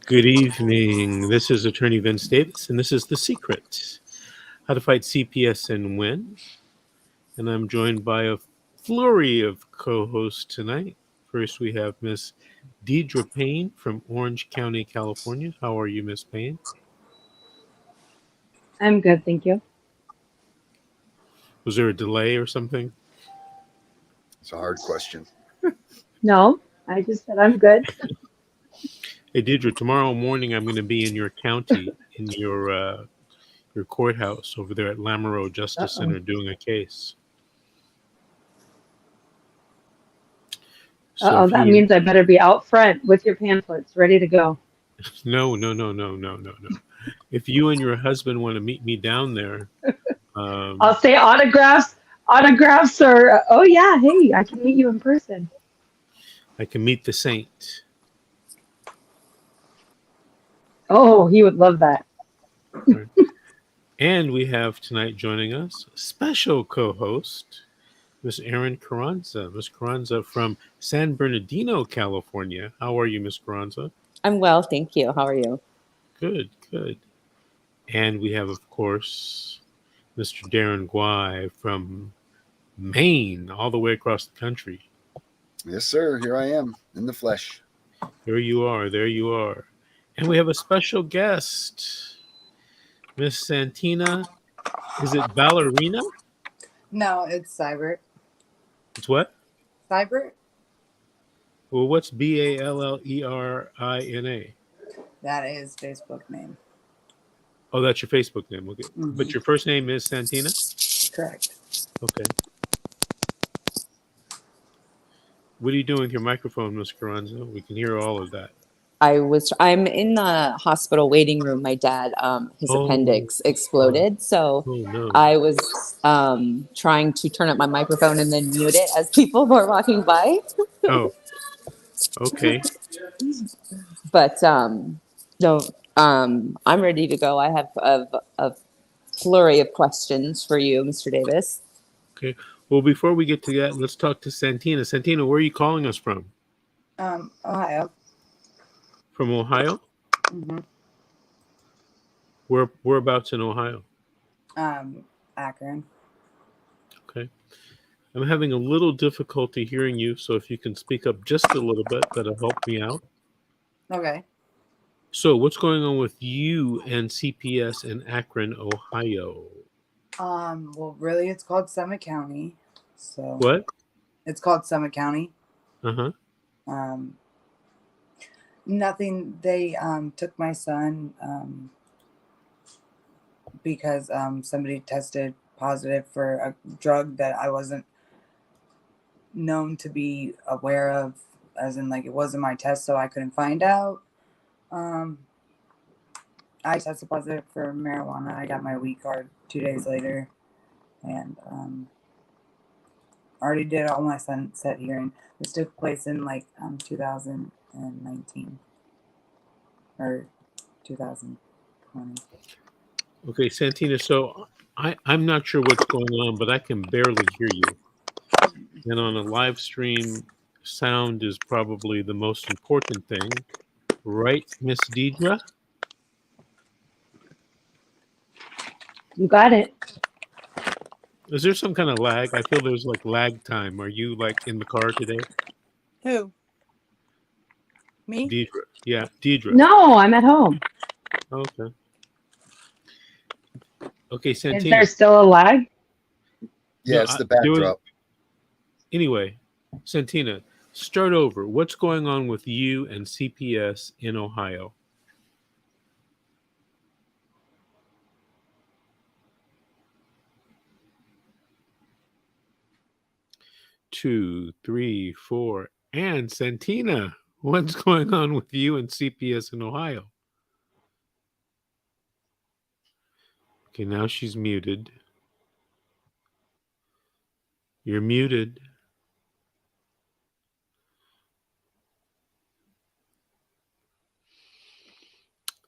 Good evening. This is Attorney Vince Davis, and this is The Secret, How to Fight CPS and Win. And I'm joined by a flurry of co-hosts tonight. First, we have Miss Deidre Payne from Orange County, California. How are you, Miss Payne? I'm good, thank you. Was there a delay or something? It's a hard question. No, I just said I'm good. Hey, Deidre, tomorrow morning I'm going to be in your county, in your courthouse over there at Lamoureux Justice Center doing a case. So That means I better be out front with your pamphlets ready to go. No. If you and your husband want to meet me down there, I'll say autographs, or oh yeah, hey, I can meet you in person. I can meet the saint. Oh, he would love that. Right. And we have tonight joining us a special co-host, Miss Erin Carranza. Miss Carranza from San Bernardino, California. How are you, Miss Carranza? I'm well, thank you. How are you? Good. And we have, of course, Mr. Darren Guy from Maine, all the way across the country. Yes, sir. Here I am in the flesh. There you are. And we have a special guest, Miss Santina. Is it Ballerina? No, it's Cybert. It's what? Cybert? Well, what's Ballerina? That is Facebook name. Oh, that's your Facebook name. Okay. Mm-hmm. But your first name is Santina? Correct. Okay. What are you doing with your microphone, Ms. Carranza? We can hear all of that. I'm in the hospital waiting room. My dad, his appendix exploded. So no. I was trying to turn up my microphone and then mute it as people were walking by. Oh, okay. But no, I'm ready to go. I have a flurry of questions for you, Mr. Davis. Okay. Well, before we get to that, let's talk to Santina. Santina, where are you calling us from? Ohio. From Ohio? Mm-hmm. Whereabouts in Ohio? Akron. Okay. I'm having a little difficulty hearing you, so if you can speak up just a little bit, that'll help me out. Okay. So what's going on with you and CPS in Akron, Ohio? Well, really, it's called Summit County. So What? It's called Summit County. Uh-huh. Nothing. They took my son because somebody tested positive for a drug that I wasn't known to be aware of, as in like it wasn't my test, so I couldn't find out. I tested positive for marijuana. I got my weed card 2 days later, and already did all my sunset hearing. This took place in like 2019 or 2020. Okay, Santina, so I'm not sure what's going on, but I can barely hear you. And on a live stream, sound is probably the most important thing. Right, Miss Deidre? You got it. Is there some kind of lag? I feel there's like lag time. Are you like in the car today? Who? Me? Deidre. Yeah, Deidre. No, I'm at home. Okay. Okay, Santina. Is there still a lag? Yeah, it's the backdrop. Anyway, Santina, start over. What's going on with you and CPS in Ohio? Two, three, four, and Santina, what's going on with you and CPS in Ohio? Okay, now she's muted. You're muted.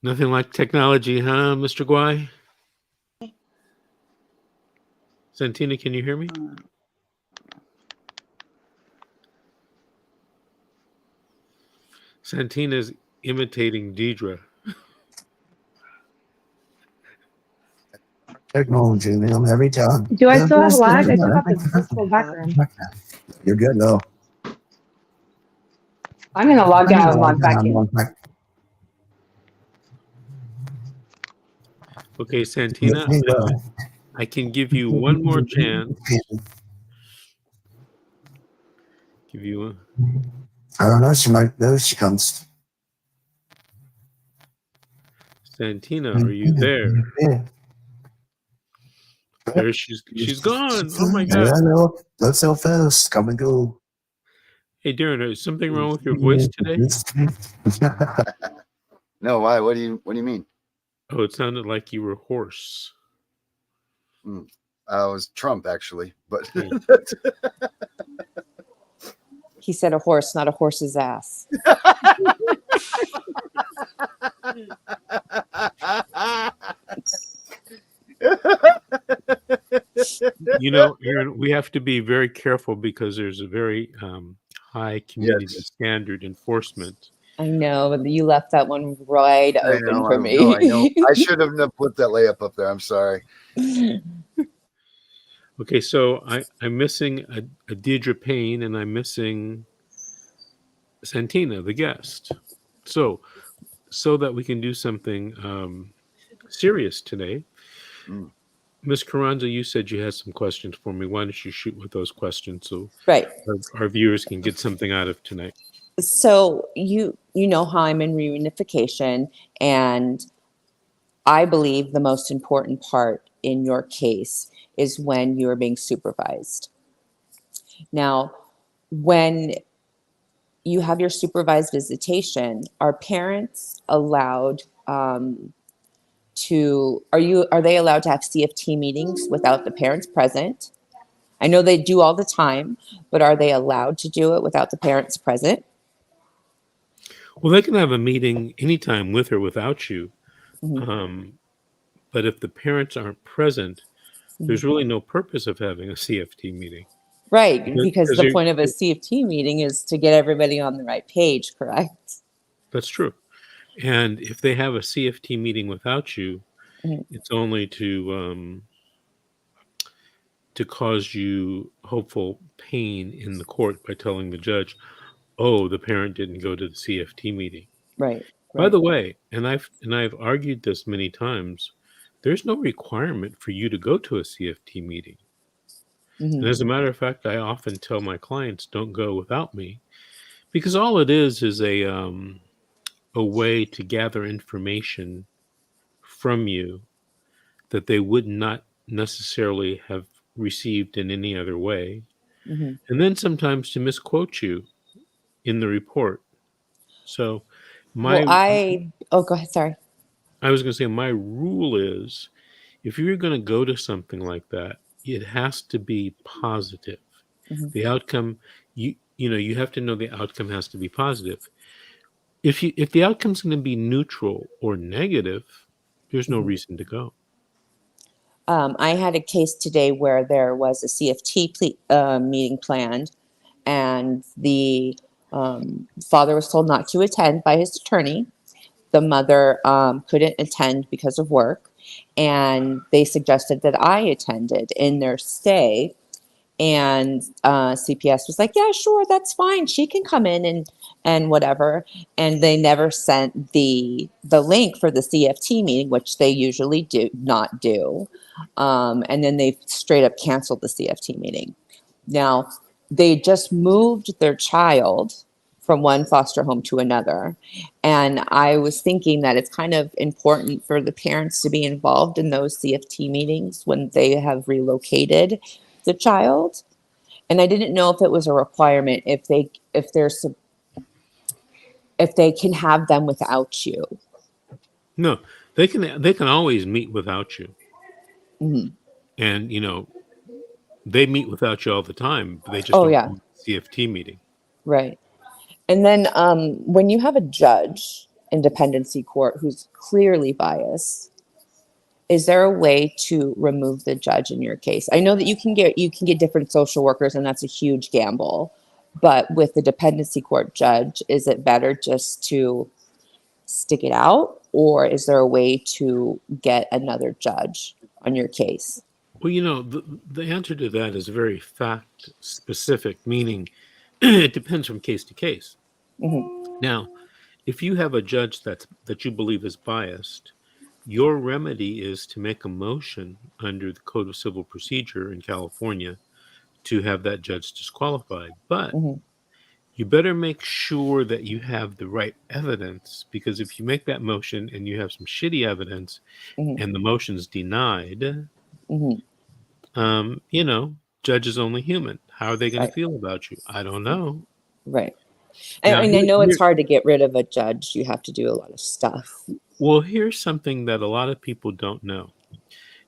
Nothing like technology, huh, Mr. Guy? Santina, can you hear me? Santina's imitating Deidre. Technology, man, every time. Do I still have lag? I still got this virtual background. You're good, though. I'm gonna log out and log back in. Okay, Santina, I can give you one more chance. Give you I don't know. She might. There she comes. Santina, are you there? Yeah. There she's gone. Oh my God. I know. That's so fast. Come and go. Hey, Darren, is something wrong with your voice today? No, why? What do you mean? Oh, it sounded like you were hoarse. I was Trump, actually, but He said a horse, not a horse's ass. You know, Aaron, we have to be very careful because there's a very high community standard enforcement. I know, but you left that one right open for me. I know. I should have put that layup up there. I'm sorry. Okay, so I'm missing a Deidre Payne and I'm missing Santina, the guest. So that we can do something serious today. Ms. Carranza, you said you had some questions for me. Why don't you shoot with those questions so our viewers can get something out of tonight? So you know how I'm in reunification, and I believe the most important part in your case is when you are being supervised. Now, when you have your supervised visitation, are parents allowed are they allowed to have CFT meetings without the parents present? I know they do all the time, but are they allowed to do it without the parents present? Well, they can have a meeting anytime with or without you. But if the parents aren't present, there's really no purpose of having a CFT meeting. Right, because the point of a CFT meeting is to get everybody on the right page, correct? That's true. And if they have a CFT meeting without you, it's only to cause you hopeful pain in the court by telling the judge, oh, the parent didn't go to the CFT meeting. Right. By the way, and I've argued this many times, there's no requirement for you to go to a CFT meeting. And as a matter of fact, I often tell my clients, don't go without me, because all it is a way to gather information from you that they would not necessarily have received in any other way. And then sometimes to misquote you in the report. So go ahead, sorry. I was going to say my rule is if you're going to go to something like that, it has to be positive. The outcome, you have to know the outcome has to be positive. If the outcome's going to be neutral or negative, there's no reason to go. I had a case today where there was a CFT meeting planned, and the father was told not to attend by his attorney. The mother couldn't attend because of work, and they suggested that I attended in their stay. And CPS was like, yeah, sure, that's fine. She can come in and whatever. And they never sent the link for the CFT meeting, which they usually do not do. And then they straight up canceled the CFT meeting. Now, they just moved their child from one foster home to another. And I was thinking that it's kind of important for the parents to be involved in those CFT meetings when they have relocated the child. And I didn't know if it was a requirement if they can have them without you. No, they can always meet without you. And they meet without you all the time, but they just don't do CFT meeting. Right. And then when you have a judge in dependency court who's clearly biased, is there a way to remove the judge in your case? I know that you can get different social workers, and that's a huge gamble. But with the dependency court judge, is it better just to stick it out, or is there a way to get another judge on your case? Well, the answer to that is very fact specific, meaning it depends from case to case. Mm-hmm. Now, if you have a judge that you believe is biased, your remedy is to make a motion under the Code of Civil Procedure in California to have that judge disqualified. But Mm-hmm. you better make sure that you have the right evidence, because if you make that motion and you have some shitty evidence Mm-hmm. and the motion's denied, Mm-hmm. judge is only human. How are they going to Right. feel about you? I don't know. Right. Now, And I know it's hard to get rid of a judge. You have to do a lot of stuff. Well, here's something that a lot of people don't know.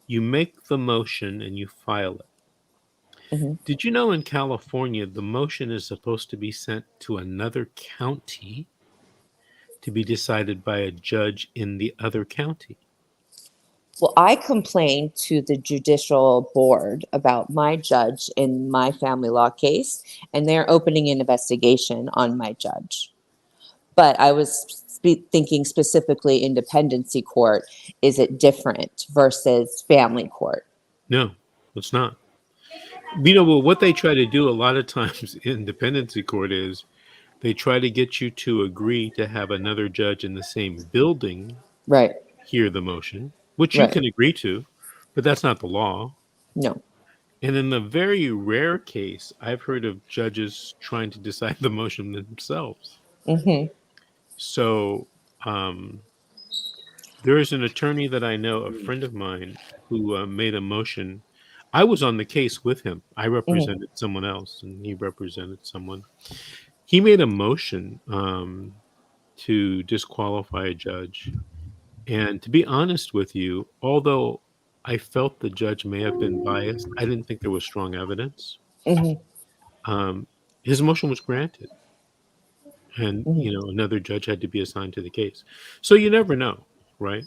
You make the motion and you file it. Mm-hmm. Did you know in California, the motion is supposed to be sent to another county to be decided by a judge in the other county? Well, I complained to the judicial board about my judge in my family law case, and they're opening an investigation on my judge. But I was thinking specifically in dependency court, is it different versus family court? No, it's not. Well, what they try to do a lot of times in dependency court is they try to get you to agree to have another judge in the same building Right. hear the motion, which you Right. can agree to, but that's not the law. No. And in the very rare case, I've heard of judges trying to decide the motion themselves. Mm-hmm. So there is an attorney that I know, a friend of mine, who made a motion. I was on the case with him. I represented someone else, and he represented someone. He made a motion to disqualify a judge. And to be honest with you, although I felt the judge may have been biased, I didn't think there was strong evidence. Mm-hmm. His motion was granted. And, Mm-hmm. another judge had to be assigned to the case. So you never know, right?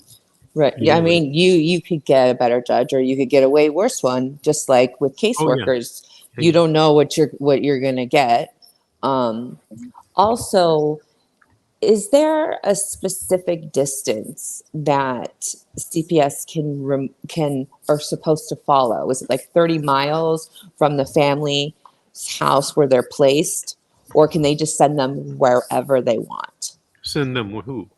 Right. You Yeah. I never- mean, you could get a better judge, or you could get a way worse one, just like with caseworkers. Yeah. You don't know what you're gonna get. Also, is there a specific distance that CPS can are supposed to follow? Is it like 30 miles from the family's house where they're placed, or can they just send them wherever they want? Send them who?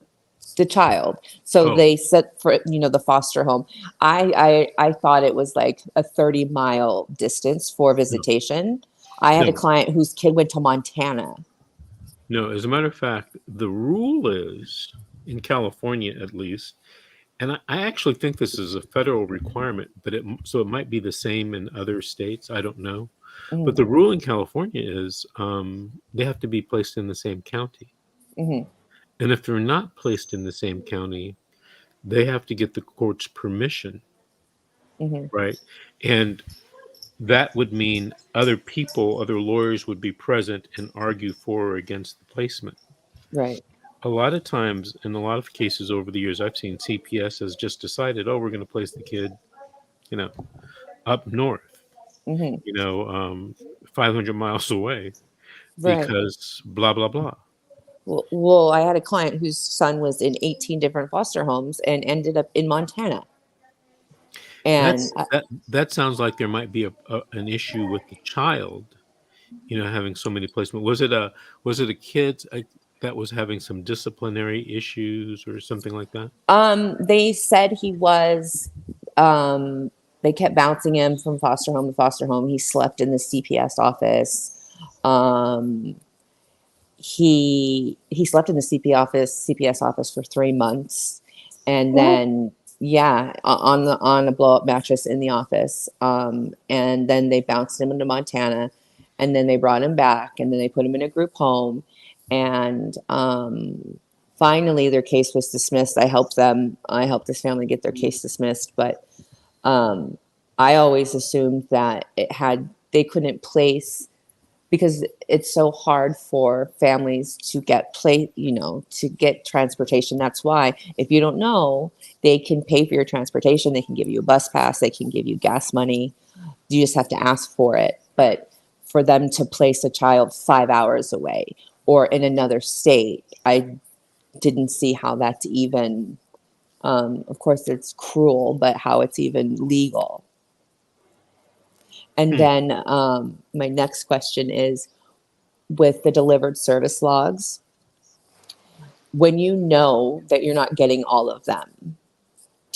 The child. So Oh. they set for the foster home. I thought it was like a 30-mile distance for visitation. I had a No. client whose kid went to Montana. No, as a matter of fact, the rule is, in California at least, and I actually think this is a federal requirement, but it might be the same in other states. I don't know. Mm-hmm. But the rule in California is they have to be placed in the same county. Mm-hmm. And if they're not placed in the same county, they have to get the court's permission, Mm-hmm. right? And that would mean other lawyers would be present and argue for or against the placement. Right. A lot of times, in a lot of cases over the years, I've seen CPS has just decided, we're going to place the kid, up north, Mm-hmm. 500 miles away, Right. because blah, blah, blah. Well, I had a client whose son was in 18 different foster homes and ended up in Montana. And That sounds like there might be an issue with the child, having so many placements. Was it a kid that was having some disciplinary issues or something like that? They said he was. They kept bouncing him from foster home to foster home. He slept in the CPS office. He slept in the CPS office for 3 months, and then on a blow up mattress in the office. And then they bounced him into Montana, and then they brought him back, and then they put him in a group home, and finally their case was dismissed. I helped this family get their case dismissed, but I always assumed that they couldn't place, because it's so hard for families to get to get transportation. That's why, if you don't know, they can pay for your transportation. They can give you a bus pass. They can give you gas money. You just have to ask for it. But for them to place a child 5 hours away or in another state, didn't see how that's even, of course, it's cruel, but how it's even legal. And then my next question is, with the delivered service logs, when you know that you're not getting all of them,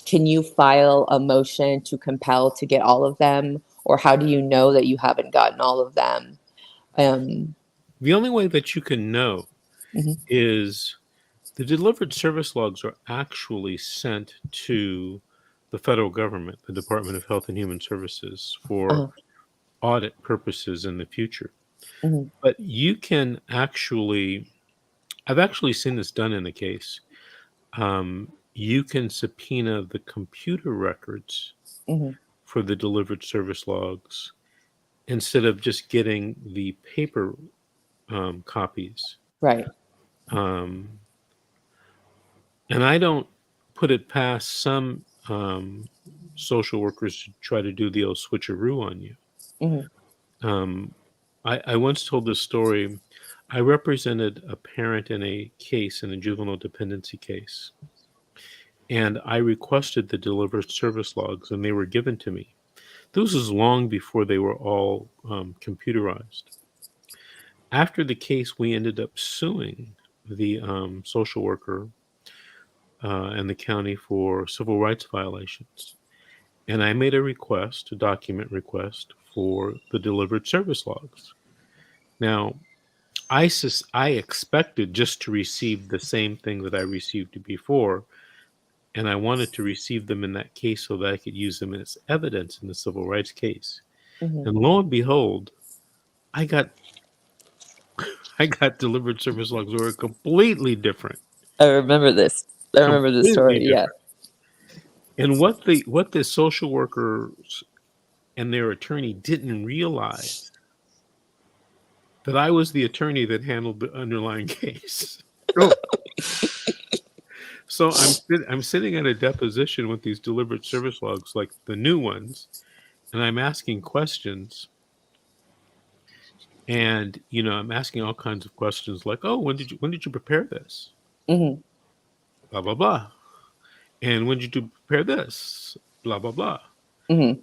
can you file a motion to compel to get all of them? Or how do you know that you haven't gotten all of them? The only way that you can know is the delivered service logs are actually sent to the federal government, the Department of Health and Human Services, for audit purposes in the future. But you can actually, I've actually seen this done in a case. You can subpoena the computer records for the delivered service logs instead of just getting the paper copies. Right. And I don't put it past some social workers to try to do the old switcheroo on you. I once told this story. I represented a parent in a case, in a juvenile dependency case, and I requested the delivered service logs, and they were given to me. This was long before they were all computerized. After the case, we ended up suing the social worker and the county for civil rights violations. And I made a document request for the delivered service logs. Now, I expected just to receive the same thing that I received before, and I wanted to receive them in that case so that I could use them as evidence in the civil rights case. And lo and behold, I got delivered service logs that were completely different. I remember this. I remember this story. Yeah. And what the social workers and their attorney didn't realize, that I was the attorney that handled the underlying case. So I'm sitting at a deposition with these delivered service logs, like the new ones, and I'm asking questions. And I'm asking all kinds of questions, like, "Oh, when did you prepare this?" Blah blah blah. And when did you prepare this? Blah blah blah. And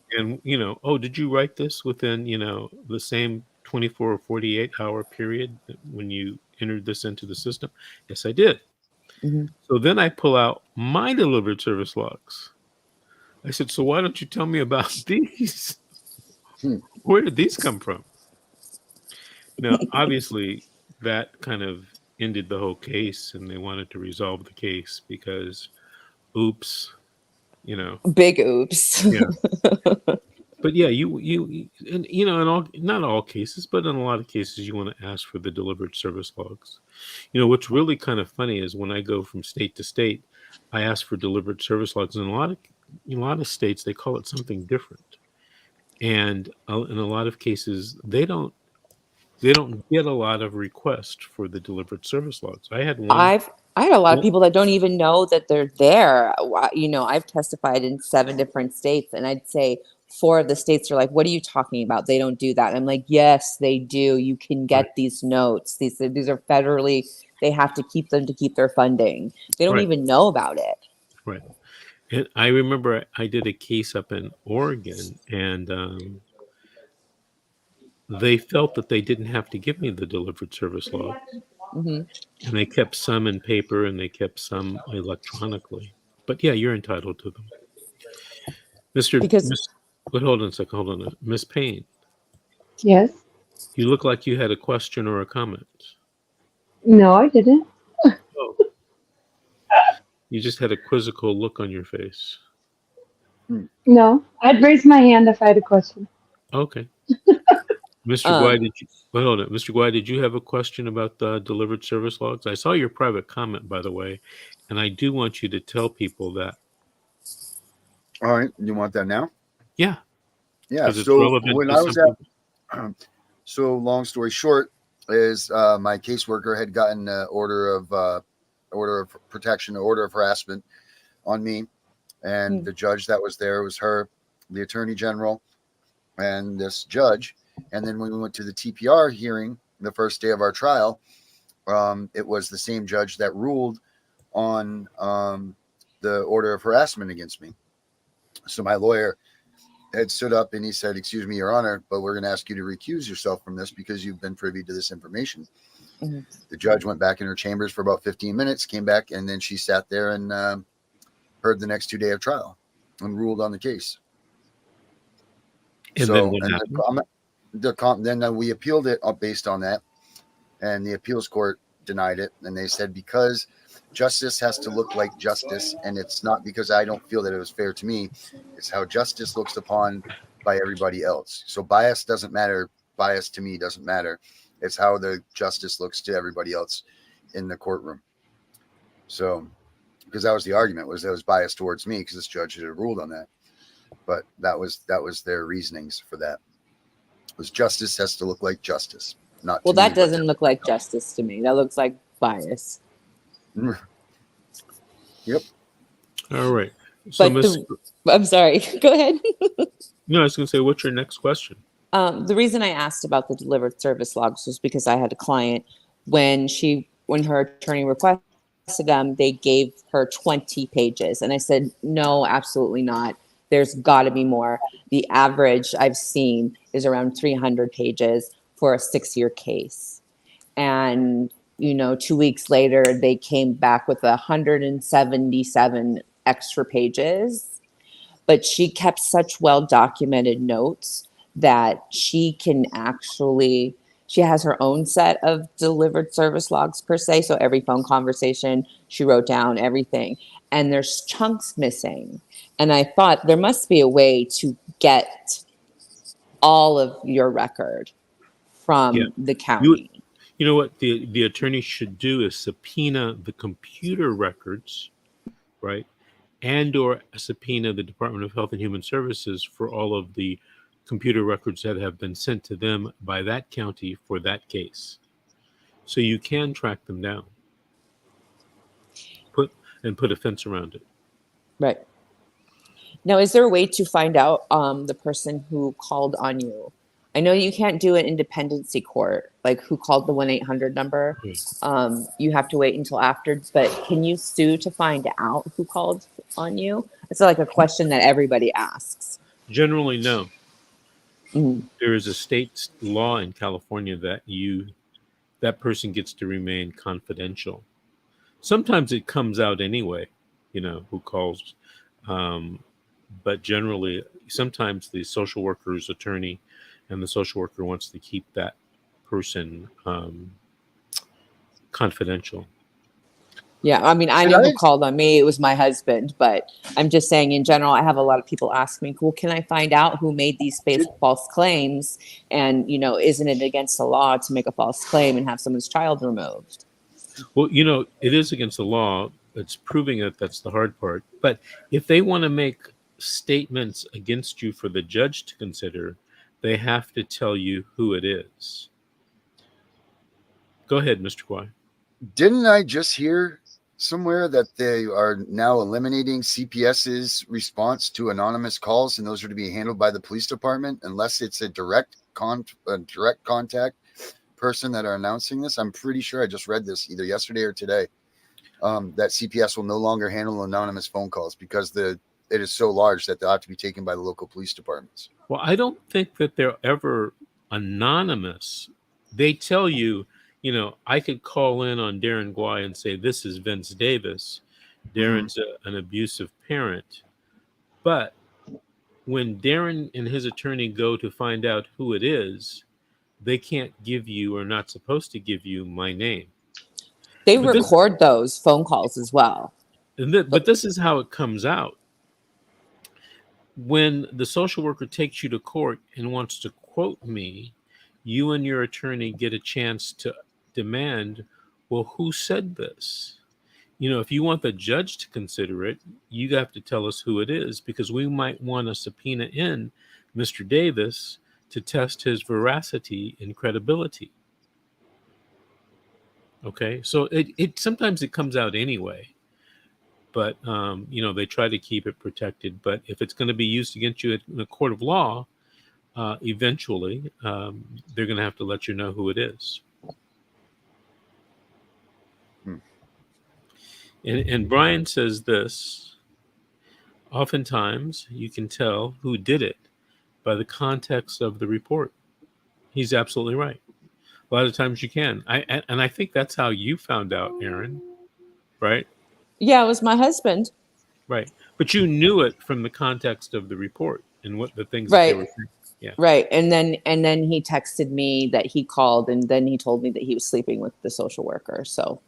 oh, did you write this within the same 24 or 48 hour period when you entered this into the system? Yes, I did. So then I pull out my delivered service logs. I said, so why don't you tell me about these? Where did these come from? Now, obviously, that kind of ended the whole case, and they wanted to resolve the case because, oops, big oops. Yeah. But yeah, and in all, not all cases, but in a lot of cases, you want to ask for the delivered service logs. What's really kind of funny is when I go from state to state, I ask for delivered service logs. In a lot of states, they call it something different, and in a lot of cases, they don't get a lot of requests for the delivered service logs. I had a lot of people that don't even know that they're there. I've testified in 7 different states, and I'd say 4 of the states are like, what are you talking about? They don't do that. And I'm like, yes, they do. You can get these notes. These are federally, they have to keep them to keep their funding. They don't even know about it. Right. And I remember I did a case up in Oregon, and they felt that they didn't have to give me the delivered service logs. And they kept some in paper and they kept some electronically. But yeah, you're entitled to them. But hold on a second. Miss Payne. Yes. You look like you had a question or a comment. No, I didn't. Oh. You just had a quizzical look on your face. No, I'd raise my hand if I had a question. Okay. Mr. Guy, Mr. Guy, did you have a question about the delivered service logs? I saw your private comment, by the way, and I do want you to tell people that. All right. You want that now? Yeah. Yeah. So when I was so long story short is my caseworker had gotten an order of protection, order of harassment on me. And the judge that was there was her, the attorney general, and this judge. And then when we went to the TPR hearing, the first day of our trial, it was the same judge that ruled on the order of harassment against me. So my lawyer had stood up and he said, "Excuse me, Your Honor, but we're going to ask you to recuse yourself from this because you've been privy to this information." Mm-hmm. The judge went back in her chambers for about 15 minutes, came back, and then she sat there and heard the next 2 days of trial and ruled on the case. And so, then what happened? Then we appealed it based on that, and the appeals court denied it. And they said, because justice has to look like justice, and it's not because I don't feel that it was fair to me, it's how justice looks upon by everybody else. So bias doesn't matter. Bias to me doesn't matter. It's how the justice looks to everybody else in the courtroom. So, because that was the argument, was that it was biased towards me because this judge had ruled on that. But that was their reasonings for that. Was justice has to look like justice, not. Well, to that me, doesn't look like justice to me. That looks like bias. Yep. All right. So, I'm sorry. Go ahead. No, I was going to say, what's your next question? The reason I asked about the delivered service logs was because I had a client when her attorney requested them, they gave her 20 pages. And I said, no, absolutely not. There's got to be more. The average I've seen is around 300 pages for a 6-year case. And, 2 weeks later, they came back with 177 extra pages. But she kept such well-documented notes that she has her own set of delivered service logs per se. So every phone conversation, she wrote down everything. And there's chunks missing. And I thought there must be a way to get all of your record from the county. You know what the attorney should do is subpoena the computer records, right? And or subpoena the Department of Health and Human Services for all of the computer records that have been sent to them by that county for that case. So you can track them down. Put a fence around it. Right. Now, is there a way to find out the person who called on you? I know you can't do an independency court, like who called the 1-800 number. You have to wait until after, but can you sue to find out who called on you? It's like a question that everybody asks. Generally, no. Mm-hmm. There is a state law in California that person gets to remain confidential. Sometimes it comes out anyway, who calls. But generally, sometimes the social worker's attorney and the social worker wants to keep that person confidential. Yeah, I mean, I know who called on me. It was my husband, but I'm just saying in general, I have a lot of people ask me, well, can I find out who made these false claims? And, isn't it against the law to make a false claim and have someone's child removed? Well, it is against the law. It's proving it. That's the hard part. But if they want to make statements against you for the judge to consider, they have to tell you who it is. Go ahead, Mr. Kwai. Didn't I just hear somewhere that they are now eliminating CPS's response to anonymous calls, and those are to be handled by the police department unless it's a direct contact person that are announcing this? I'm pretty sure I just read this either yesterday or today, that CPS will no longer handle anonymous phone calls because it is so large that they'll have to be taken by the local police departments. Well, I don't think that they're ever anonymous. They tell you, I could call in on Darren Guai and say, this is Vince Davis. Darren's an abusive parent. But when Darren and his attorney go to find out who it is, they can't give you, or not supposed to give you, my name. They record those phone calls as well. But this is how it comes out. When the social worker takes you to court and wants to quote me, you and your attorney get a chance to demand, well, who said this? If you want the judge to consider it, you have to tell us who it is, because we might want to subpoena in Mr. Davis to test his veracity and credibility. Okay, so it sometimes it comes out anyway, but they try to keep it protected. But if it's going to be used against you in a court of law, eventually they're going to have to let you know who it is. And Brian says this: oftentimes you can tell who did it by the context of the report. He's absolutely right. A lot of times you can. I think that's how you found out, Aaron, right? Yeah, it was my husband. Right. But you knew it from the context of the report and what the things that they Right. were saying. Yeah. Right. And then he texted me that he called, and then he told me that he was sleeping with the social worker. So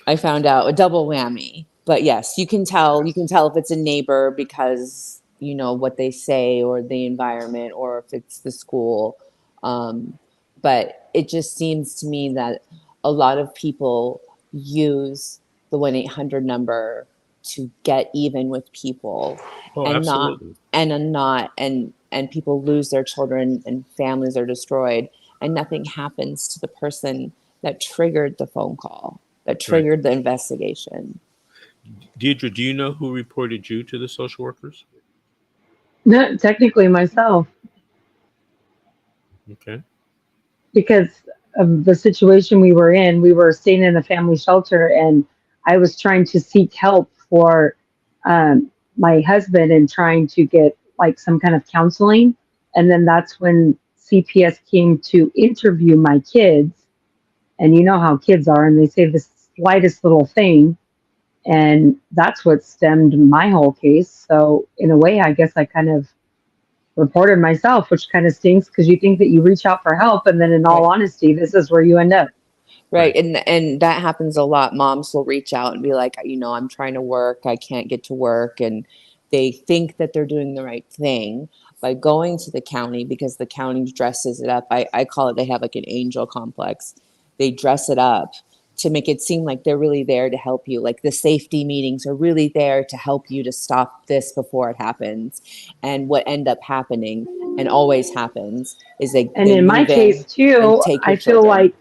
I found out, a double whammy. But yes, you can tell if it's a neighbor because you know what they say, or the environment, or if it's the school. But it just seems to me that a lot of people use the 1-800 number to get even with people, Oh, and absolutely. and people lose their children and families are destroyed, and nothing happens to the person that triggered the phone call, that triggered the investigation. Deidre, do you know who reported you to the social workers? No, technically myself, Okay. because of the situation we were in. We were staying in a family shelter, and I was trying to seek help for my husband and trying to get like some kind of counseling. And then that's when CPS came to interview my kids. And you know how kids are, and they say the slightest little thing. And that's what stemmed my whole case. So, in a way, I guess I kind of reported myself, which kind of stinks because you think that you reach out for help, and then in all honesty, this is where you end up. Right. And that happens a lot. Moms will reach out and be like, you know, I'm trying to work, I can't get to work. And they think that they're doing the right thing by going to the county, because the county dresses it up. I call it, they have like an angel complex. They dress it up to make it seem like they're really there to help you. Like the safety meetings are really there to help you to stop this before it happens. And what end up happening, and always happens, is they In my move case in too, and take your children.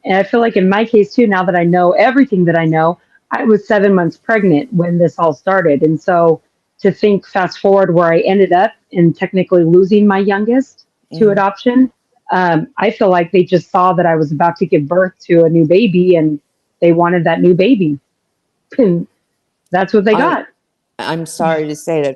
I feel like in my case too, now that I know everything that I know, I was 7 months pregnant when this all started. And so to think fast forward where I ended up in technically losing my youngest to Mhm. adoption, I feel like they just saw that I was about to give birth to a new baby, and they wanted that new baby. And that's what they got. I'm sorry to say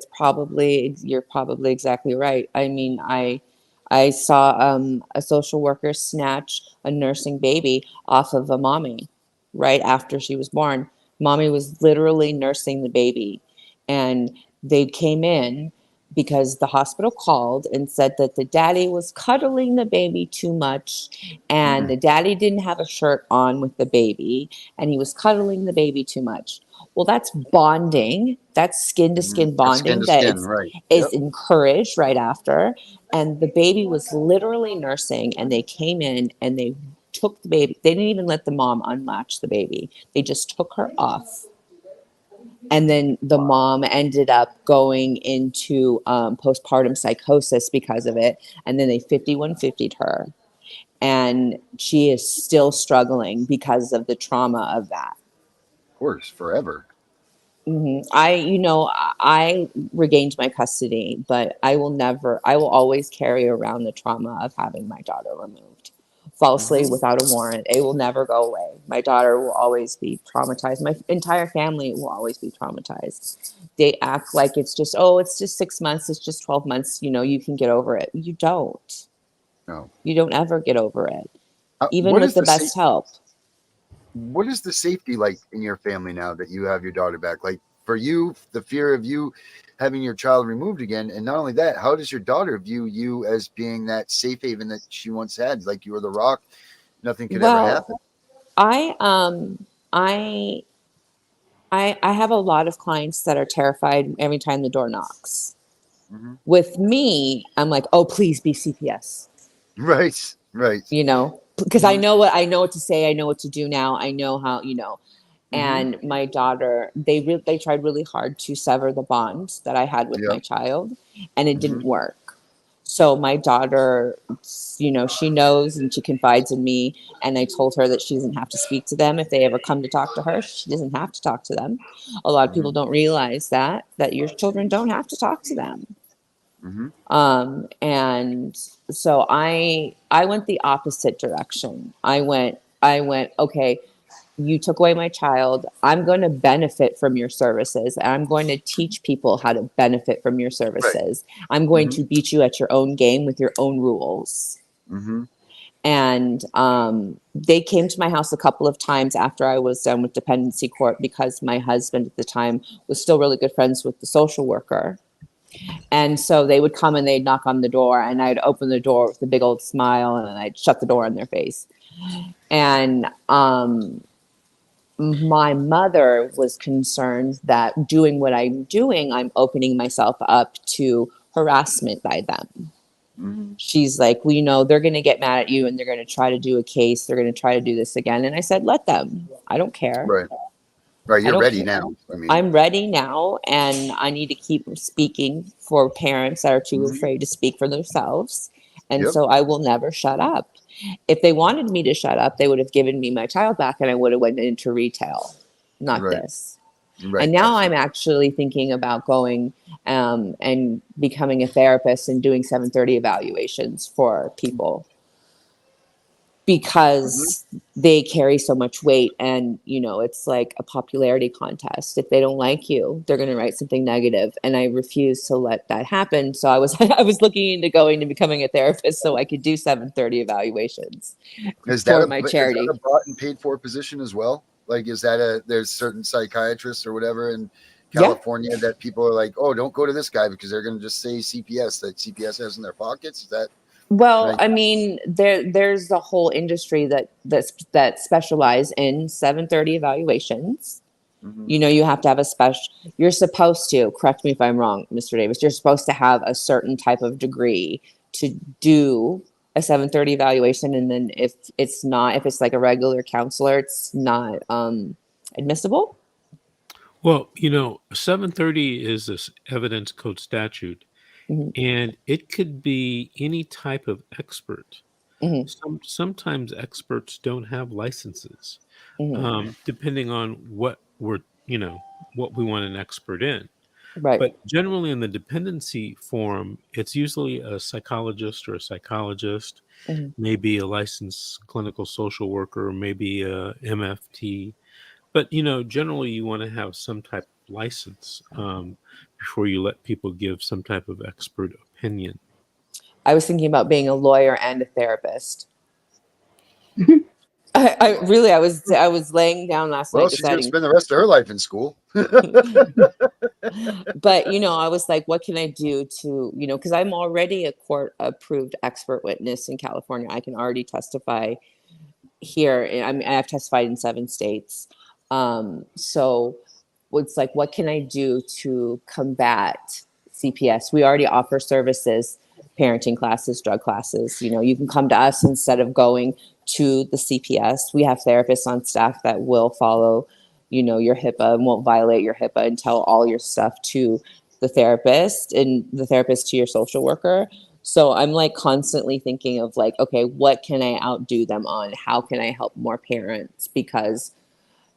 you're probably exactly right. I mean, I saw a social worker snatch a nursing baby off of a mommy right after she was born. Mommy was literally nursing the baby, and they came in because the hospital called and said that the daddy was cuddling the baby too much, and the daddy didn't have a shirt on with the baby, and he was cuddling the baby too much. Well, that's bonding. That's skin to skin That's skin bonding to that skin, right? is Yep. encouraged right after. And the baby was literally nursing, and they came in and they took the baby. They didn't even let the mom unlatch the baby. They just took her off. And then the mom ended up going into postpartum psychosis because of it. And then they 5150'd her. And she is still struggling because of the trauma of that. Of course, forever. I regained my custody, but I will always carry around the trauma of having my daughter removed falsely without a warrant. It will never go away. My daughter will always be traumatized. My entire family will always be traumatized. They act like it's just 6 months, it's just 12 months, you can get over it. You don't. No. You don't ever get over it, even What with is the best help. What is the safety like in your family now that you have your daughter back? Like for you, the fear of you having your child removed again, and not only that, how does your daughter view you as being that safe haven that she once had? Like you were the rock, nothing could ever happen. I have a lot of clients that are terrified every time the door knocks. Mm-hmm. With me, I'm like, oh, please be CPS. Right. Because I know what to say. I know what to do now. I know how, And my daughter, they tried really hard to sever the bond that I had with my child, and it didn't work. So my daughter, she knows and she confides in me. And I told her that she doesn't have to speak to them if they ever come to talk to her. She doesn't have to talk to them. A lot of people don't realize that your children don't have to talk to them. And so I went the opposite direction. I went, okay, you took away my child. I'm going to benefit from your services. And I'm going to teach people how to benefit from your services. I'm going to beat you at your own game with your own rules. And they came to my house a couple of times after I was done with dependency court, because my husband at the time was still really good friends with the social worker. And so they would come and they'd knock on the door, and I'd open the door with a big old smile, and I'd shut the door in their face. And my mother was concerned that doing what I'm doing, I'm opening myself up to harassment by them. She's like, well, you know, they're going to get mad at you and they're going to try to do a case. They're going to try to do this again. And I said, let them. I don't care. Right. You're ready now. I mean, I'm ready now, and I need to keep speaking for parents that are too afraid to speak for themselves. And so I will never shut up. If they wanted me to shut up, they would have given me my child back and I would have went into retail, not this. And now I'm actually thinking about going and becoming a therapist and doing 730 evaluations for people, because they carry so much weight, and you know, it's like a popularity contest. If they don't like you, they're going to write something negative, and I refuse to let that happen. So I was looking into going and becoming a therapist so I could do 730 evaluations for my charity. Is that a bought and paid for position as well? Like, is that there's certain psychiatrists or whatever in California that people are like, oh, don't go to this guy because they're going to just say CPS, that CPS has in their pockets? Is that? Well, I mean, there's a whole industry that specialize in 730 evaluations. You know, you have to have you're supposed to, correct me if I'm wrong, Mr. Davis, you're supposed to have a certain type of degree to do a 730 evaluation. And then if it's like a regular counselor, it's not admissible. Well, you know, 730 is this evidence code statute. And it could be any type of expert. Sometimes experts don't have licenses, depending on what we want an expert in. But generally in the dependency forum, it's usually a psychologist or a psychologist, maybe a licensed clinical social worker, maybe a MFT. But, you know, generally you want to have some type of license before you let people give some type of expert opinion. I was thinking about being a lawyer and a therapist. I was laying down last night. Well, she's going to spend the rest of her life in school. But, you know, I was like, what can I do to, you know, because I'm already a court approved expert witness in California. I can already testify here. I mean, I've testified in 7 states. So it's like, what can I do to combat CPS? We already offer services, parenting classes, drug classes. You know, you can come to us instead of going to the CPS. We have therapists on staff that will follow, you know, your HIPAA and won't violate your HIPAA and tell all your stuff to the therapist and the therapist to your social worker. So I'm like constantly thinking of like, okay, what can I outdo them on? How can I help more parents? Because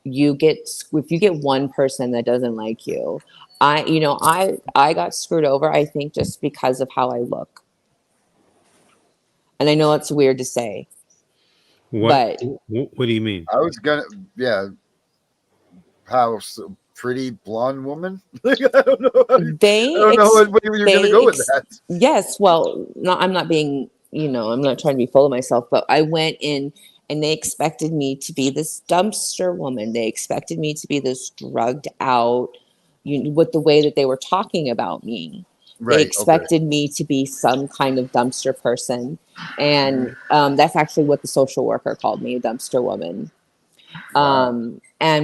if you get one person that doesn't like you, I got screwed over, I think, just because of how I look. And I know it's weird to say. What do you mean? I was gonna, how pretty blonde woman? I don't know. I don't know what you're gonna go with that. Yes, well, I'm not being, you know, I'm not trying to be full of myself, but I went in and they expected me to be this dumpster woman. They expected me to be this drugged out, with the way that they were talking about me. They expected me to be some kind of dumpster person. And that's actually what the social worker called me, a dumpster woman. And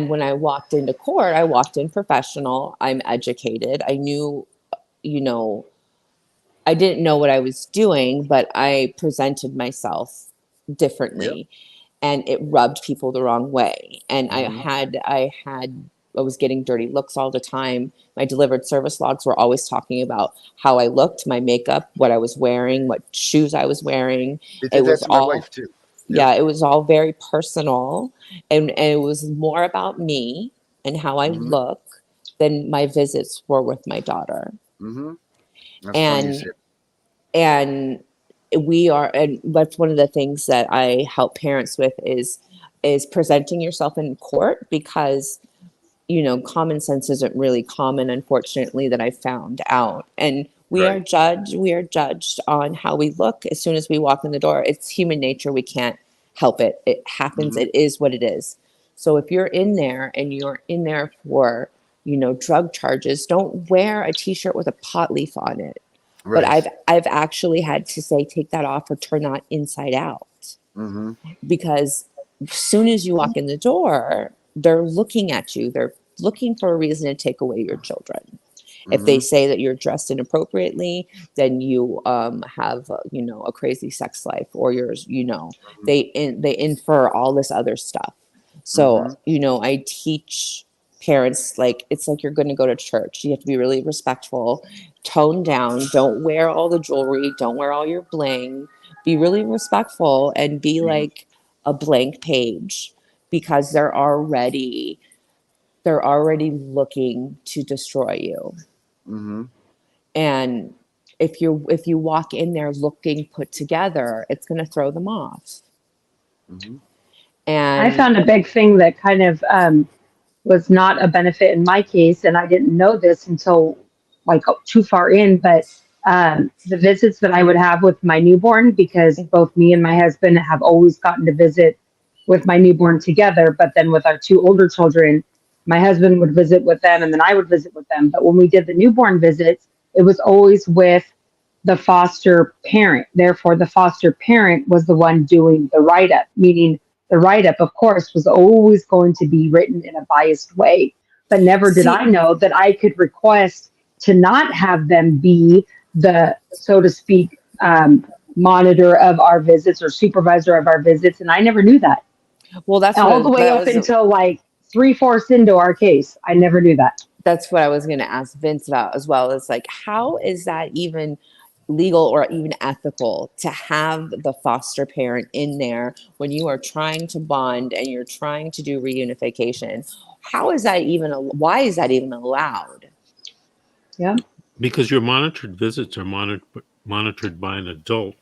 when I walked into court, I walked in professional. I'm educated. I knew, you know, I didn't know what I was doing, but I presented myself differently. And it rubbed people the wrong way. And I was getting dirty looks all the time. My delivered service logs were always talking about how I looked, my makeup, what I was wearing, what shoes I was wearing. It was all, my wife too. Yeah, it was all very personal. And it was more about me and how I look than my visits were with my daughter. And that's one of the things that I help parents with is is presenting yourself in court, because common sense isn't really common, unfortunately, that I found out. And we are judged on how we look as soon as we walk in the door. It's human nature. We can't help it. It happens. It is what it is. So if you're in there and you're in there for, drug charges, don't wear a t-shirt with a pot leaf on it. But I've actually had to say, take that off or turn that inside out. Because as soon as you walk in the door, they're looking at you. They're looking for a reason to take away your children. If they say that you're dressed inappropriately, then you have a crazy sex life, or they infer all this other stuff. So I teach parents, like, it's like you're going to go to church. You have to be really respectful, tone down, don't wear all the jewelry, don't wear all your bling, be really respectful, and be like a blank page, because they're already looking to destroy you. And if you walk in there looking put together, it's going to throw them off. And I found a big thing that kind of was not a benefit in my case, and I didn't know this until like too far in, but the visits that I would have with my newborn, because both me and my husband have always gotten to visit with my newborn together, but then with our two older children, my husband would visit with them and then I would visit with them. But when we did the newborn visits, it was always with the foster parent. Therefore, the foster parent was the one doing the write-up, meaning the write-up, of course, was always going to be written in a biased way. But never did I know that I could request to not have them be the, so to speak, monitor of our visits or supervisor of our visits. And I never knew that. Well, that's all the way up until like 3/4 into our case. I never knew that. That's what I was going to ask Vince about as well. Is like, how is that even legal or even ethical to have the foster parent in there when you are trying to bond and you're trying to do reunification? How is that even? Why is that even allowed? Yeah, because your monitored visits are monitored by an adult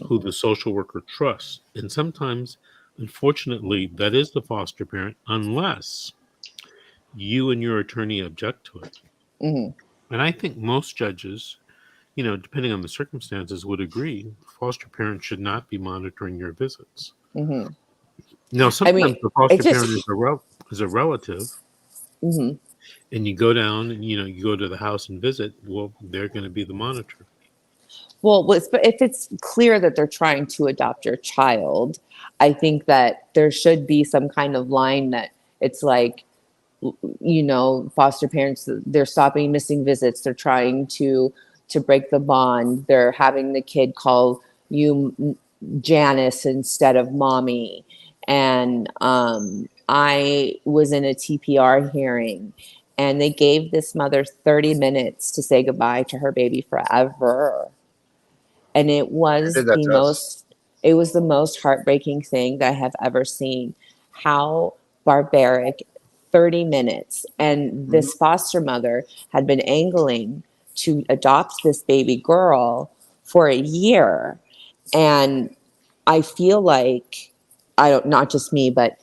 who the social worker trusts, and sometimes, unfortunately, that is the foster parent, unless you and your attorney object to it. And I think most judges, depending on the circumstances, would agree foster parents should not be monitoring your visits. Now, sometimes the foster parent is a relative, and you go down and you go to the house and visit. Well, they're going to be the monitor. Well, but if it's clear that they're trying to adopt your child, I think that there should be some kind of line that it's like, foster parents, they're stopping missing visits. They're trying to break the bond. They're having the kid call you Janice instead of mommy. And I was in a TPR hearing, and they gave this mother 30 minutes to say goodbye to her baby forever. And it was the most heartbreaking thing that I have ever seen. How barbaric. 30 minutes. And this foster mother had been angling to adopt this baby girl for a year. And I feel like, not just me, but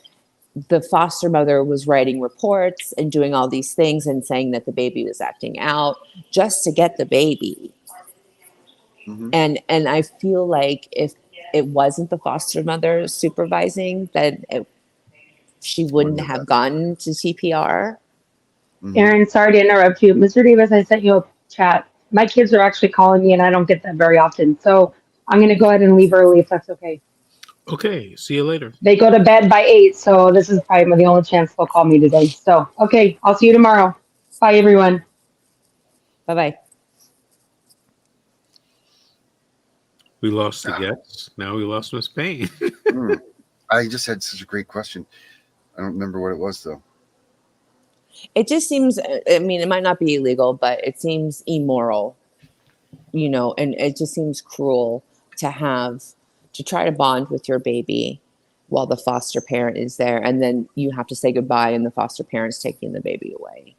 the foster mother was writing reports and doing all these things and saying that the baby was acting out just to get the baby. And I feel like if it wasn't the foster mother supervising, then she wouldn't have gone to CPR. Aaron, sorry to interrupt you. Mr. Davis, I sent you a chat. My kids are actually calling me and I don't get that very often. So I'm going to go ahead and leave early if that's okay. Okay. See you later. They go to bed by 8. So this is probably the only chance they'll call me today. So, okay. I'll see you tomorrow. Bye, everyone. Bye-bye. We lost the guests. Now we lost Miss Payne. I just had such a great question. I don't remember what it was, though. It just seems, it might not be illegal, but it seems immoral, and it just seems cruel to try to bond with your baby while the foster parent is there. And then you have to say goodbye and the foster parent's taking the baby away.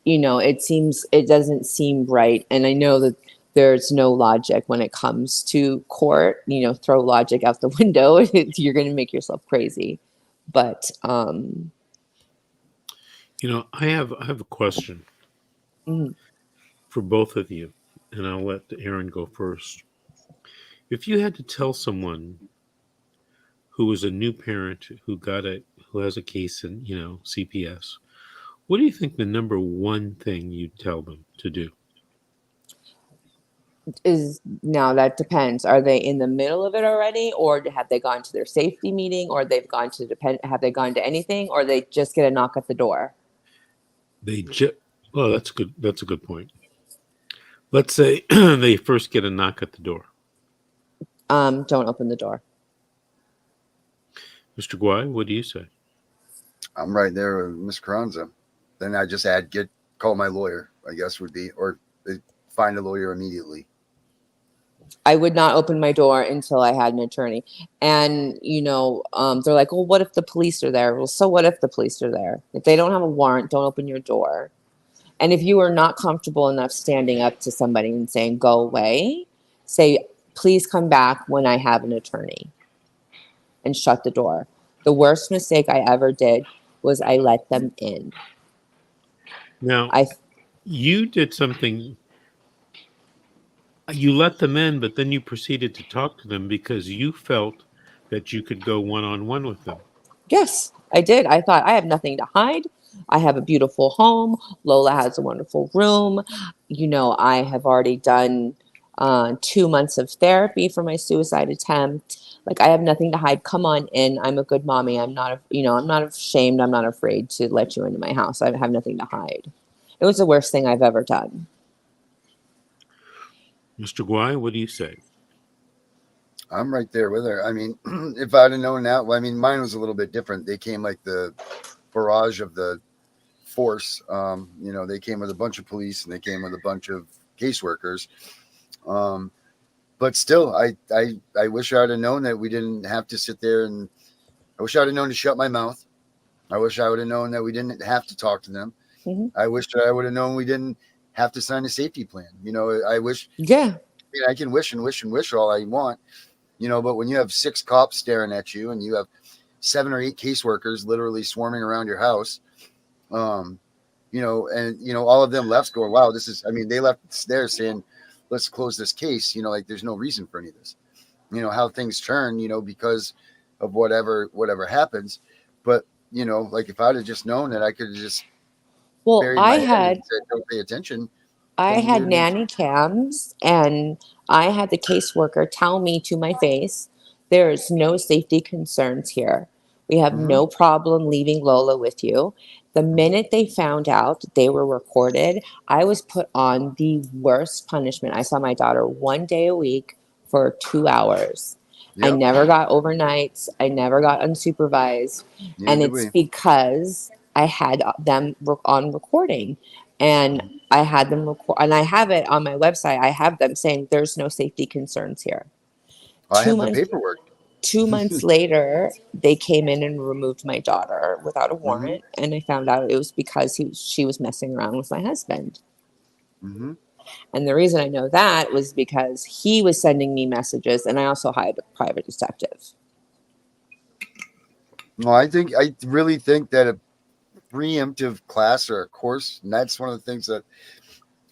It doesn't seem right. And I know that there's no logic when it comes to court. Throw logic out the window. You're going to make yourself crazy. But I have a question mhm. for both of you, and I'll let Aaron go first. If you had to tell someone who is a new parent who has a case in CPS, what do you think the number one thing you'd tell them to do? Is now that depends. Are they in the middle of it already, or have they gone to their safety meeting, or have they gone to anything, or they just get a knock at the door? Well, that's good. That's a good point. Let's say they first get a knock at the door. Don't open the door. Mr. Guai, what do you say? I'm right there with Ms. Carranza. Then I just call my lawyer, I guess would be, or find a lawyer immediately. I would not open my door until I had an attorney. And, they're like, well, what if the police are there? Well, so what if the police are there? If they don't have a warrant, don't open your door. And if you are not comfortable enough standing up to somebody and saying, go away, say, please come back when I have an attorney, and shut the door. The worst mistake I ever did was I let them in. Now, you did something. You let them in, but then you proceeded to talk to them because you felt that you could go one-on-one with them. Yes, I did. I thought, I have nothing to hide. I have a beautiful home. Lola has a wonderful room. I have already done 2 months of therapy for my suicide attempt. Like, I have nothing to hide. Come on in. I'm a good mommy. I'm not ashamed. I'm not afraid to let you into my house. I have nothing to hide. It was the worst thing I've ever done. Mr. Guai, what do you say? I'm right there with her. I mean, if I'd have known that, well, I mean, mine was a little bit different. They came like the barrage of the force. They came with a bunch of police and they came with a bunch of caseworkers. But still, I wish I would have known that we didn't have to sit there, and I wish I would have known to shut my mouth. I wish I would have known that we didn't have to talk to them. Mm-hmm. I wish I would have known we didn't have to sign a safety plan. I wish. Yeah. I can wish and wish and wish all I want, but when you have 6 cops staring at you and you have 7 or 8 caseworkers literally swarming around your house, and all of them left going, wow, they left there saying, let's close this case. Like there's no reason for any of this, how things turn, because of whatever happens. But, like if I'd have just known that I could have just buried my head and said, don't pay attention. I had nanny cams, and I had the caseworker tell me to my face, there is no safety concerns here. We have no problem leaving Lola with you. The minute they found out they were recorded, I was put on the worst punishment. I saw my daughter 1 day a week for 2 hours. Yep. I never got overnights. I never got unsupervised. And it's because I had them on recording. And I had them record, and I have it on my website. I have them saying there's no safety concerns here. I have the paperwork. 2 months later, they came in and removed my daughter without a warrant, and I found out it was because she was messing around with my husband. Mm-hmm. And the reason I know that was because he was sending me messages, and I also hired a private detective. Well, I really think that a preemptive class or a course, and that's one of the things that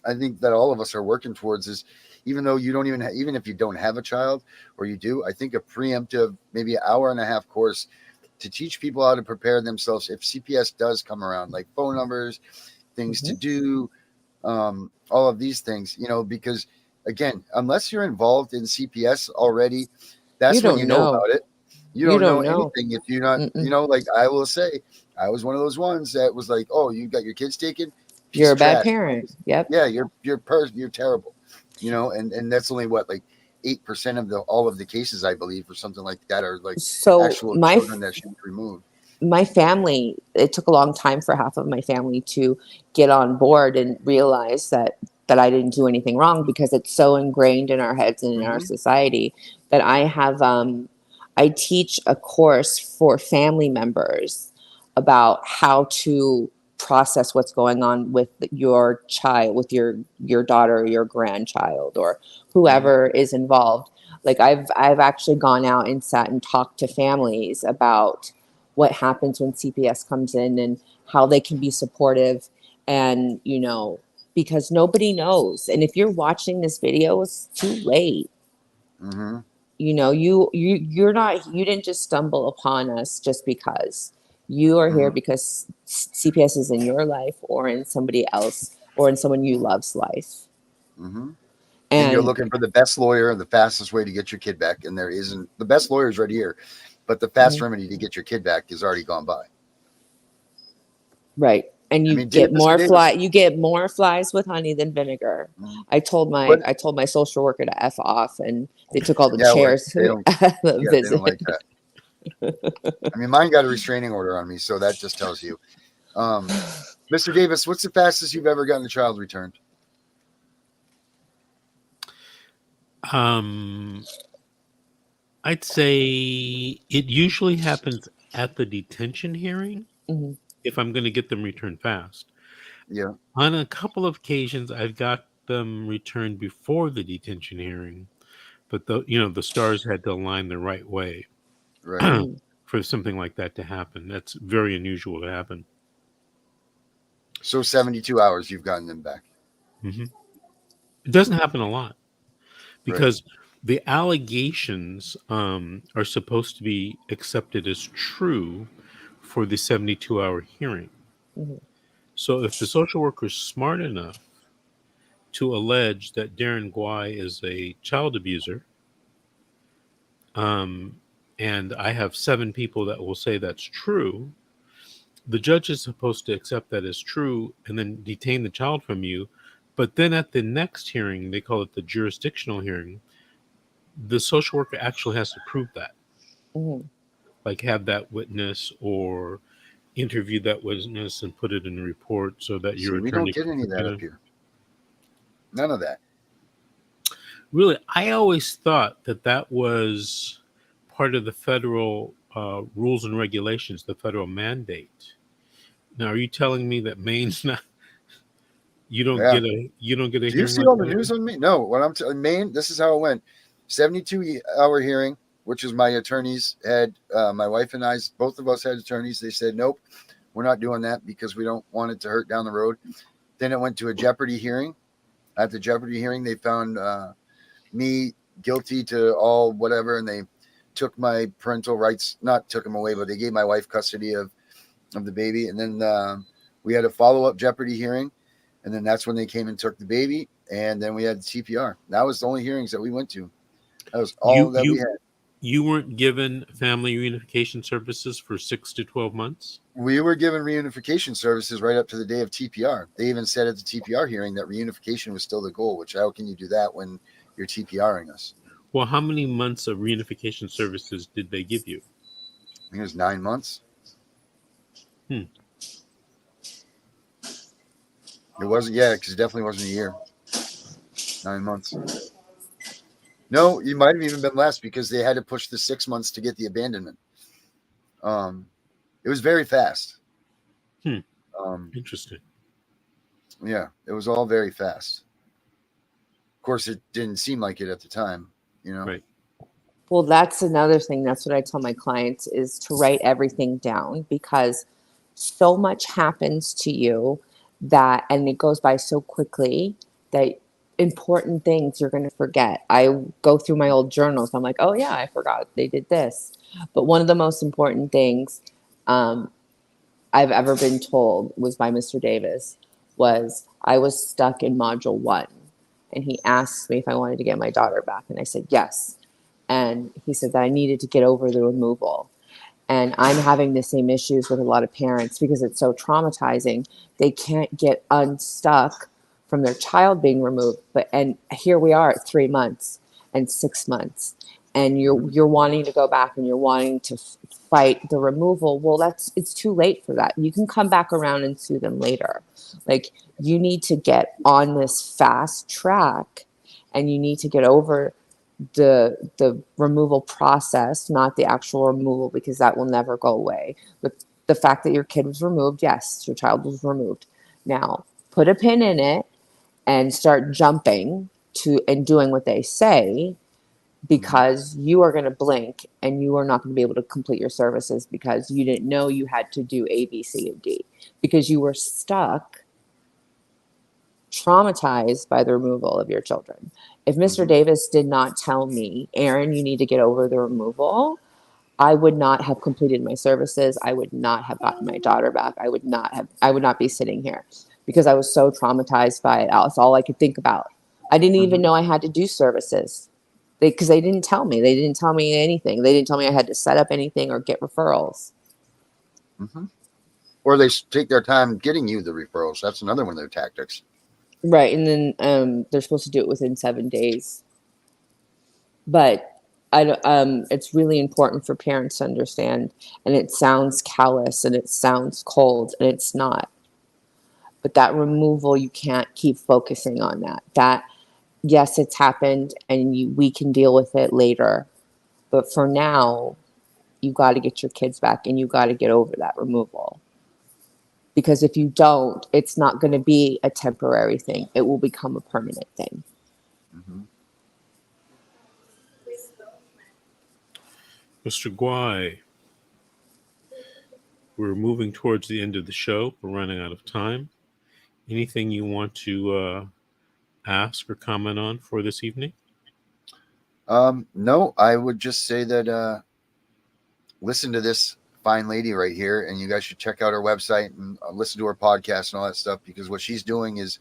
I think that all of us are working towards, is even though you don't even if you don't have a child, or you do, I think a preemptive, maybe 1.5 hour course to teach people how to prepare themselves if CPS does come around, like phone numbers, things to do, all of these things, because again, unless you're involved in CPS already, that's when you know about it. You don't know anything if you're not, like I will say, I was one of those ones that was like, oh, you got your kids taken? You're a bad parent. Yep. Yeah, you're terrible. And that's only what, like 8% of all of the cases, I believe, or something like that, are like actual children that should be removed. My family, it took a long time for half of my family to get on board and realize that I didn't do anything wrong, because it's so ingrained in our heads and in our society that I have I teach a course for family members about how to process what's going on with your child, with your daughter or your grandchild or whoever is involved. Like I've actually gone out and sat and talked to families about what happens when CPS comes in and how they can be supportive. And, you know, because nobody knows. And if you're watching this video, it's too late. Mm-hmm. You know, you didn't just stumble upon us just because. You are here because CPS is in your life or in somebody else or in someone you love's life. Mm-hmm. And you're looking for the best lawyer and the fastest way to get your kid back. And there isn't. The best lawyer is right here, but the fast remedy to get your kid back is already gone by. Right. And you get more you get more flies with honey than vinegar. I told my social worker to F off, and they took all the chairs at the visit. They don't like that. I mean, mine got a restraining order on me, so that just tells you. Mr. Davis, what's the fastest you've ever gotten a child returned? I'd say it usually happens at the detention hearing if I'm going to get them returned fast. Yeah. On a couple of occasions, I've got them returned before the detention hearing, but the stars had to align the right way for something like that to happen. That's very unusual to happen. So 72 hours, you've gotten them back. Mm-hmm. It doesn't happen a lot because the allegations are supposed to be accepted as true for the 72-hour hearing. So if the social worker is smart enough to allege that Darren Guai is a child abuser, and I have 7 people that will say that's true, the judge is supposed to accept that as true and then detain the child from you. But then at the next hearing, they call it the jurisdictional hearing, the social worker actually has to prove that. Like have that witness or interview that witness and put it in a report so that your attorney... We don't get any of that up here. None of that. Really, I always thought that was part of the federal rules and regulations, the federal mandate. Now, are you telling me that Maine's not? You don't get a hearing. Do you see all the news on me? No. What I'm telling Maine, this is how it went: 72-hour hearing, which is my attorneys had. My wife and I, both of us had attorneys. They said nope, we're not doing that because we don't want it to hurt down the road. Then it went to a jeopardy hearing. At the jeopardy hearing, they found me guilty to all whatever, and they took my parental rights, not took them away, but they gave my wife custody of the baby. And then we had a follow-up jeopardy hearing, and then that's when they came and took the baby, and then we had CPR. That was the only hearings that we went to. That was all that we had. You weren't given family reunification services for 6 to 12 months? We were given reunification services right up to the day of TPR. They even said at the TPR hearing that reunification was still the goal, which how can you do that when you're TPRing us? Well, how many months of reunification services did they give you? I think it was 9 months. It wasn't, because it definitely wasn't a year. 9 months. No, you might have even been less because they had to push the 6 months to get the abandonment. It was very fast. Interesting. Yeah, it was all very fast. Of course, it didn't seem like it at the time, Right. Well, that's another thing. That's what I tell my clients is to write everything down because so much happens to you and it goes by so quickly that important things you're going to forget. I go through my old journals. I'm like, oh yeah, I forgot they did this. But one of the most important things I've ever been told was by Mr. Davis was I was stuck in module 1 and he asked me if I wanted to get my daughter back. And I said, yes. And he said that I needed to get over the removal. And I'm having the same issues with a lot of parents because it's so traumatizing. They can't get unstuck from their child being removed. And here we are at 3 months and 6 months. And you're wanting to go back and you're wanting to fight the removal. Well, it's too late for that. You can come back around and sue them later. Like you need to get on this fast track and you need to get over the removal process, not the actual removal, because that will never go away. But the fact that your kid was removed, yes, your child was removed. Now, put a pin in it and start jumping to and doing what they say, because you are going to blink and you are not going to be able to complete your services because you didn't know you had to do A, B, C, and D, because you were stuck, traumatized by the removal of your children. If Mr. Davis did not tell me, Aaron, you need to get over the removal, I would not have completed my services. I would not have gotten my daughter back. I would not be sitting here because I was so traumatized by it. That's all I could think about. I didn't even know I had to do services because they didn't tell me. They didn't tell me anything. They didn't tell me I had to set up anything or get referrals. Or they take their time getting you the referrals. That's another one of their tactics. Right. And then they're supposed to do it within 7 days. But it's really important for parents to understand, and it sounds callous and it sounds cold, and it's not. But that removal, you can't keep focusing on that. That, yes, it's happened, and we can deal with it later. But for now, you got to get your kids back, and you got to get over that removal. Because if you don't, it's not going to be a temporary thing. It will become a permanent thing. Mr. Guai, we're moving towards the end of the show. We're running out of time. Anything you want to ask or comment on for this evening? No, I would just say that listen to this fine lady right here, and you guys should check out her website and listen to her podcast and all that stuff, because what she's doing is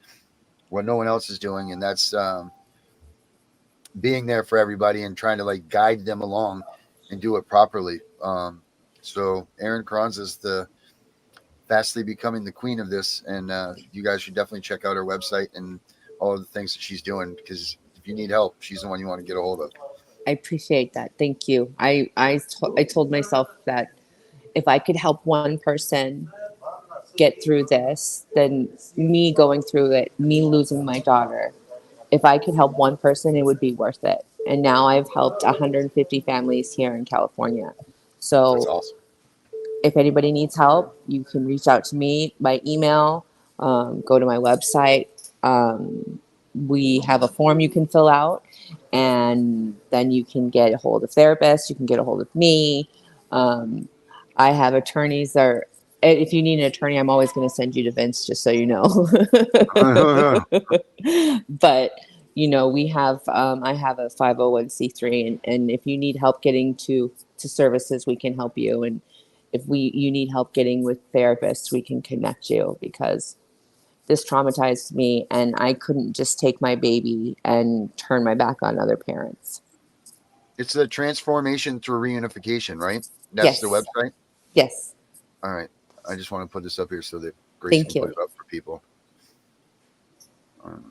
what no one else is doing, and that's being there for everybody and trying to like guide them along and do it properly. So Erin Kranz is fastly becoming the queen of this, and you guys should definitely check out her website and all of the things that she's doing, because if you need help, she's the one you want to get a hold of. I appreciate that. Thank you. I told myself that if I could help one person get through this, then me going through it, me losing my daughter, if I could help one person, it would be worth it. And now I've helped 150 families here in California. So That's awesome. if anybody needs help, you can reach out to me by email, go to my website. We have a form you can fill out, and then you can get a hold of therapists. You can get a hold of me. I have attorneys that if you need an attorney, I'm always going to send you to Vince, just so you know. But, we have, I have a 501c3, and if you need help getting to services, we can help you. And if you need help getting with therapists, we can connect you, because this traumatized me, and I couldn't just take my baby and turn my back on other parents. It's the transformation through reunification, right? That's the website? Yes. All right. I just want to put this up here so that Grace can put it up for people.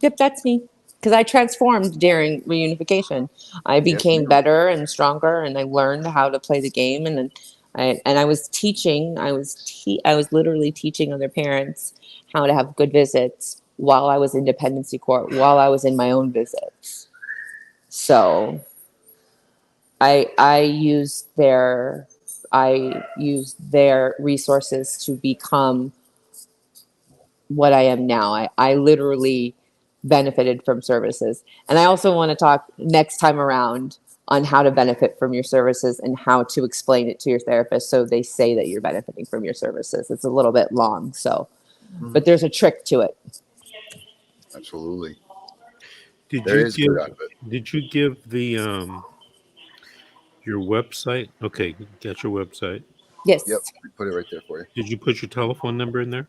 Yep, that's me. Because I transformed during reunification. I became better and stronger, and I learned how to play the game. And then I was teaching. I was literally teaching other parents how to have good visits while I was in dependency court, while I was in my own visits. So I used their resources to become what I am now. I literally benefited from services. And I also want to talk next time around on how to benefit from your services and how to explain it to your therapist so they say that you're benefiting from your services. It's a little bit long, but there's a trick to it. Absolutely. Did you give the your website? Okay, got your website. Yes. Yep, we put it right there for you. Did you put your telephone number in there?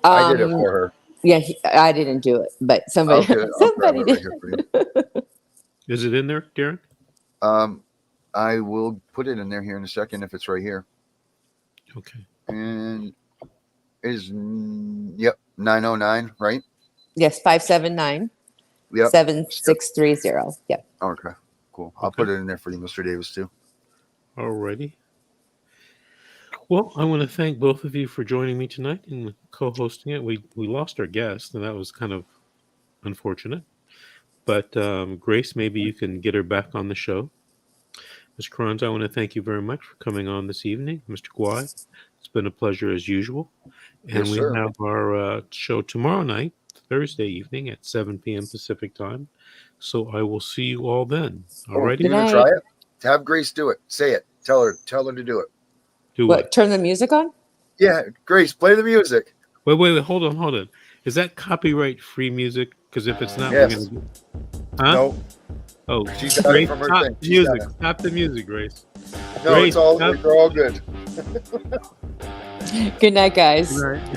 I did it for her. Yeah, I didn't do it, but somebody did. Right here for you. Is it in there, Darren? I will put it in there here in a second if it's right here. Okay. And it is 909, right? Yes, 579. Yep. 7630. Yep. Okay, cool. I'll put it in there for you, Mr. Davis, too. Alrighty. Well, I want to thank both of you for joining me tonight and co-hosting it. We lost our guest, and that was kind of unfortunate. But Grace, maybe you can get her back on the show. Ms. Carranza, I want to thank you very much for coming on this evening. Mr. Guai, it's been a pleasure as usual. And Yes, we sir. have our show tomorrow night, Thursday evening at 7 p.m. Pacific time. So I will see you all then. All Oh, righty? you gonna try it? Have Grace do it. Say it. Tell her to do it. Do What? Turn the music on? Yeah, Grace, play the music. Wait, hold on. Is that copyright-free music? Because if it's not, Yes. we're going to... Huh? No, Oh, she got Grace, it from her stop thing. the She's got music. it. Stop the music, Grace. No, Grace, it's all stop. we're all good. Good night, guys. Right.